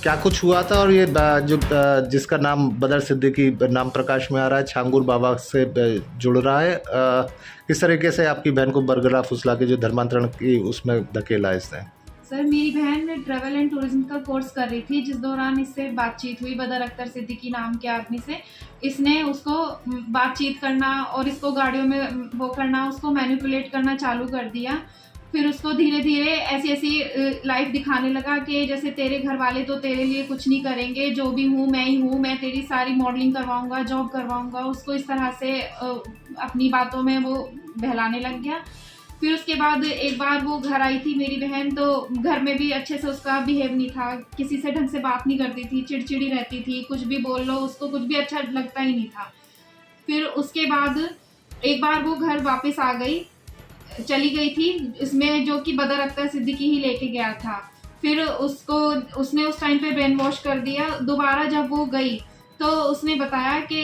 क्या कुछ हुआ था? और ये जो जिसका नाम बदर सिद्दीकी नाम प्रकाश में आ रहा है, छांगुर बाबा से जुड़ रहा है, किस तरीके से आपकी बहन को बरगला फुसला के जो धर्मांतरण की उसमें धकेला है इसने? सर, मेरी बहन ट्रैवल एंड टूरिज्म का कोर्स कर रही थी, जिस दौरान इससे बातचीत हुई बदर अख्तर सिद्दीकी नाम के आदमी से। इसने उसको बातचीत करना और इसको गाड़ियों में वो करना, उसको मैनिपुलेट करना चालू कर दिया। फिर उसको धीरे धीरे ऐसी ऐसी लाइफ दिखाने लगा कि जैसे तेरे घर वाले तो तेरे लिए कुछ नहीं करेंगे, जो भी हूँ मैं ही हूँ, मैं तेरी सारी मॉडलिंग करवाऊंगा, जॉब करवाऊंगा। उसको इस तरह से अपनी बातों में वो बहलाने लग गया। फिर उसके बाद एक बार वो घर आई थी मेरी बहन, तो घर में भी अच्छे से उसका बिहेव नहीं था, किसी से ढंग से बात नहीं करती थी, चिड़चिड़ी रहती थी, कुछ भी बोल लो उसको कुछ भी अच्छा लगता ही नहीं था। फिर उसके बाद एक बार वो घर वापस आ गई, चली गई थी, इसमें जो कि बदर अख्तर सिद्दीकी ही लेके गया था। फिर उसने उस टाइम पे ब्रेन वॉश कर दिया। दोबारा जब वो गई तो उसने बताया कि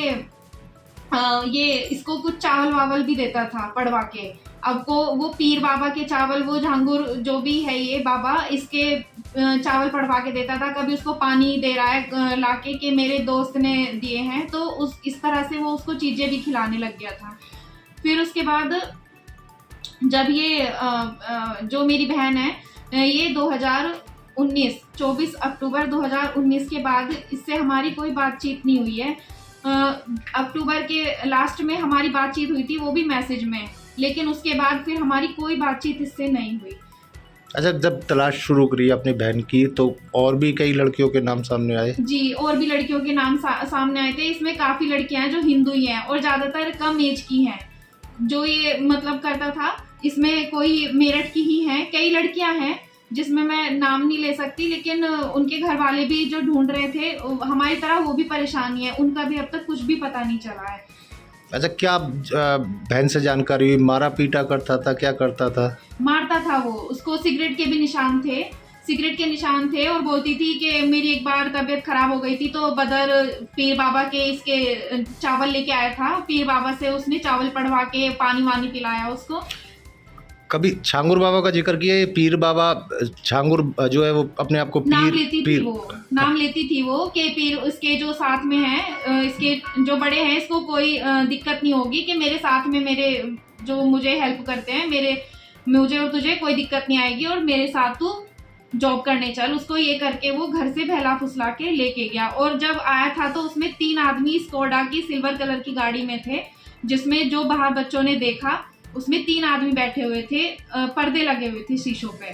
ये इसको कुछ चावल वावल भी देता था पड़वा के। अब को वो पीर बाबा के चावल, वो झांगुर जो भी है ये बाबा, इसके चावल पड़वा के देता था। कभी उसको पानी दे रहा है लाके कि मेरे दोस्त ने दिए हैं, तो इस तरह से वो उसको चीजें भी खिलाने लग गया था। फिर उसके बाद जब ये जो मेरी बहन है, ये 2019 24 अक्टूबर 2019 के बाद इससे हमारी कोई बातचीत नहीं हुई है। अक्टूबर के लास्ट में हमारी बातचीत हुई थी, वो भी मैसेज में, लेकिन उसके बाद फिर हमारी कोई बातचीत इससे नहीं हुई। अच्छा, जब तलाश शुरू करी अपनी बहन की तो और भी कई लड़कियों के नाम सामने आए? जी, और भी लड़कियों के नाम सामने आए थे। इसमें काफी लड़कियां हैं जो हिंदू ही हैं और ज्यादातर कम एज की हैं। जो ये मतलब करता था, इसमें कोई मेरठ की ही हैं, कई लड़कियां हैं जिसमें मैं नाम नहीं ले सकती, लेकिन उनके घर वाले भी जो ढूंढ रहे थे हमारी तरह, वो भी परेशानी है, उनका भी अब तक कुछ भी पता नहीं चला है। अच्छा, क्या बहन से जानकारी हुई? मारा पीटा करता था, क्या करता था? मारता था वो, उसको सिगरेट के भी निशान थे, सिगरेट के निशान थे। और बोलती थी कि मेरी एक बार तबीयत खराब हो गई थी तो बदर पीर बाबा के इसके चावल लेके आया था, पीर बाबा से उसने चावल पढ़वा के पानी वानी पिलाया उसको। कभी छांगुर बाबा का जिक्र किया? ये पीर बाबा छांगुर जो है वो अपने आप को नाम पीर लेती थी वो, नाम लेती थी वो कि पीर इसके जो साथ में है, इसके जो बड़े हैं, इसको कोई दिक्कत नहीं होगी कि मेरे साथ में मेरे जो मुझे हेल्प करते हैं, मुझे और तुझे कोई दिक्कत नहीं आएगी, और मेरे साथ तू जॉब करने चल। उसको ये करके वो घर से बहला फुसला के लेके गया। और जब आया था तो उसमें 3 आदमी स्कोडा की सिल्वर कलर की गाड़ी में थे, जिसमें जो बाहर बच्चों ने देखा उसमें 3 आदमी बैठे हुए थे, पर्दे लगे हुए थे शीशों पे।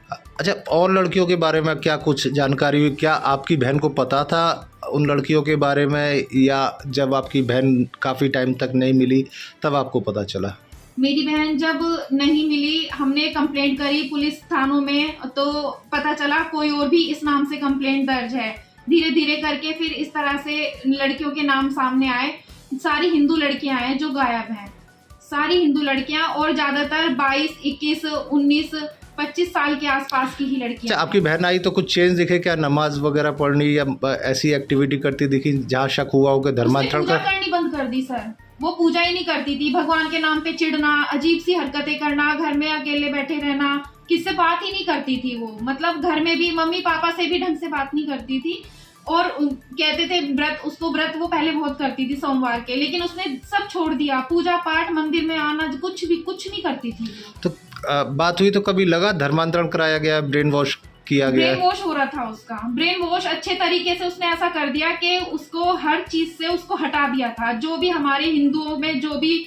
अच्छा, और लड़कियों के बारे में क्या कुछ जानकारी हुई? क्या आपकी बहन को पता था उन लड़कियों के बारे में, या जब आपकी बहन काफ़ी टाइम तक नहीं मिली तब आपको पता चला? मेरी बहन जब नहीं मिली, हमने कंप्लेंट करी पुलिस थानों में, तो पता चला कोई और भी इस नाम से कंप्लेंट दर्ज है। धीरे धीरे करके फिर इस तरह से लड़कियों के नाम सामने आए। सारी हिंदू लड़कियां हैं जो गायब हैं, सारी हिंदू लड़कियां, और ज्यादातर 22, 21, 19, 25 साल के आसपास की ही लड़कियां। अच्छा, आपकी बहन आई तो कुछ चेंज दिखे क्या? नमाज वगैरह पढ़नी या ऐसी एक्टिविटी करती दिखी जहाँ शक हुआ हो कि धर्मांतरण पूजा करनी बंद कर दी सर, वो पूजा ही नहीं करती थी। भगवान के नाम पे चिढ़ना, अजीब सी हरकतें करना, घर में अकेले बैठे रहना, किससे बात ही नहीं करती थी वो। मतलब घर में भी मम्मी पापा से भी ढंग से बात नहीं करती थी। और कहते थे व्रत, उसको व्रत वो पहले बहुत करती थी सोमवार के, लेकिन उसने सब छोड़ दिया। पूजा पाठ, मंदिर में आना, कुछ नहीं करती थी। तो बात हुई तो कभी लगा धर्मांतरण कराया गया, ब्रेन वॉश किया गया? ब्रेन वॉश हो रहा था उसका, ब्रेन वॉश अच्छे तरीके से उसने ऐसा कर दिया कि उसको हर चीज से उसको हटा दिया था। जो भी हमारे हिंदुओं में जो भी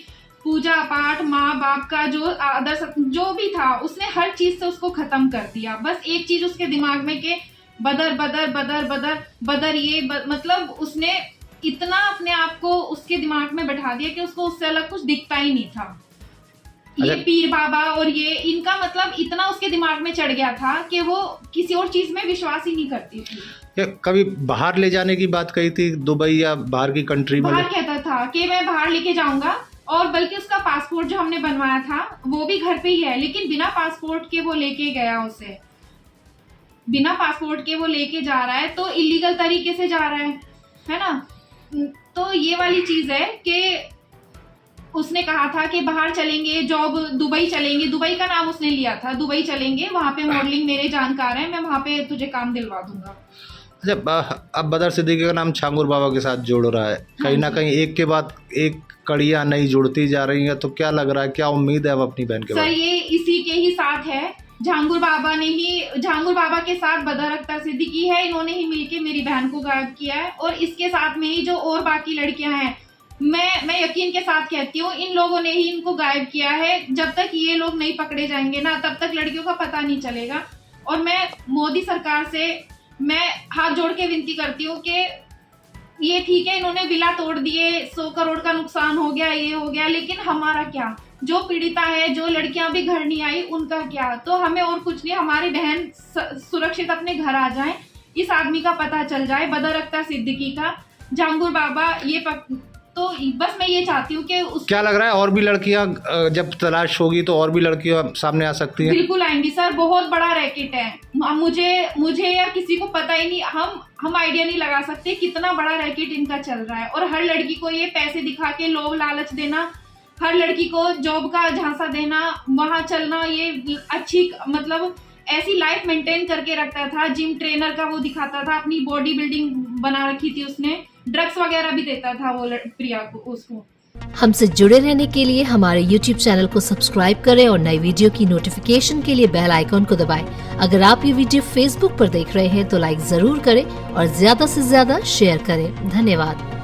पूजा पाठ, माँ बाप का जो आदर जो भी था, उसने हर चीज से उसको खत्म कर दिया। बस एक चीज उसके दिमाग में कि बदर बदर बदर बदर बदर, मतलब उसने इतना अपने आप को उसके दिमाग में बैठा दिया कि उसको उससे अलग कुछ दिखता ही नहीं था। ये पीर बाबा और ये इनका मतलब इतना उसके दिमाग में चढ़ गया था कि वो किसी और चीज में विश्वास ही नहीं करती थी। कभी बाहर ले जाने की बात कही थी, दुबई या बाहर की कंट्री में? बाहर कहता था कि मैं बाहर लेके जाऊंगा, और बल्कि उसका पासपोर्ट जो हमने बनवाया था वो भी घर पे ही है, लेकिन बिना पासपोर्ट के वो लेके गया उसे, बिना पासपोर्ट के वो लेके जा रहा है, तो इलीगल तरीके से जा रहा है ना। तो ये वाली चीज है कि उसने कहा था कि बाहर चलेंगे, जॉब दुबई चलेंगे, दुबई का नाम उसने लिया था, दुबई चलेंगे, वहां पे मॉडलिंग मेरे जानकार हैं, मैं वहां पे तुझे काम दिलवा दूंगा। जब अब बदर सिद्दीकी का नाम छांगुर बाबा के साथ जोड़ रहा है, कहीं ना कहीं एक के बाद एक कड़ियां नई जुड़ती जा रही हैं, तो क्या लग रहा है, क्या उम्मीद है अब अपनी बहन के सर बाद? ये इसी के ही साथ है, झांगुर बाबा के साथ बदर अख्तर सिद्दीकी है, इन्होंने ही मिलके मेरी बहन को गायब किया है। और इसके साथ में ही जो और बाकी लड़कियां हैं, मैं यकीन के साथ कहती हूँ इन लोगों ने ही इनको गायब किया है। जब तक ये लोग नहीं पकड़े जाएंगे ना, तब तक लड़कियों का पता नहीं चलेगा। और मैं मोदी सरकार से मैं हाथ जोड़ के विनती करती हूँ कि ये ठीक है, इन्होंने विला तोड़ दिए, 100 करोड़ का नुकसान हो गया, ये हो गया, लेकिन हमारा क्या? जो पीड़िता है, जो लड़कियां भी घर नहीं आई, उनका क्या? तो हमें और कुछ नहीं, हमारी बहन सुरक्षित अपने घर आ जाए, इस आदमी का पता चल जाए, बदर अख्तर सिद्दीकी का, झांगुर बाबा, तो बस मैं ये चाहती हूँ कि क्या लग रहा है और भी लड़कियां जब तलाश होगी तो और भी लड़कियां सामने आ सकती हैं? बिल्कुल आएंगी सर, बहुत बड़ा रैकेट है। मुझे या किसी को पता ही नहीं, हम आइडिया नहीं लगा सकते कितना बड़ा रैकेट इनका चल रहा है। और हर लड़की को ये पैसे दिखा के लोभ लालच देना, हर लड़की को जॉब का झांसा देना, वहां चलना, ये अच्छी मतलब ऐसी लाइफ मेंटेन करके रखता था, जिम ट्रेनर का वो दिखाता था, अपनी बॉडी बिल्डिंग बना रखी थी उसने, ड्रग्स वगैरह भी देता था वो प्रिया को, उसको। हमसे जुड़े रहने के लिए हमारे YouTube चैनल को सब्सक्राइब करें और नई वीडियो की नोटिफिकेशन के लिए बेल आइकॉन को दबाएं। अगर आप ये वीडियो Facebook पर देख रहे हैं तो लाइक जरूर करें और ज्यादा से ज्यादा शेयर करें। धन्यवाद।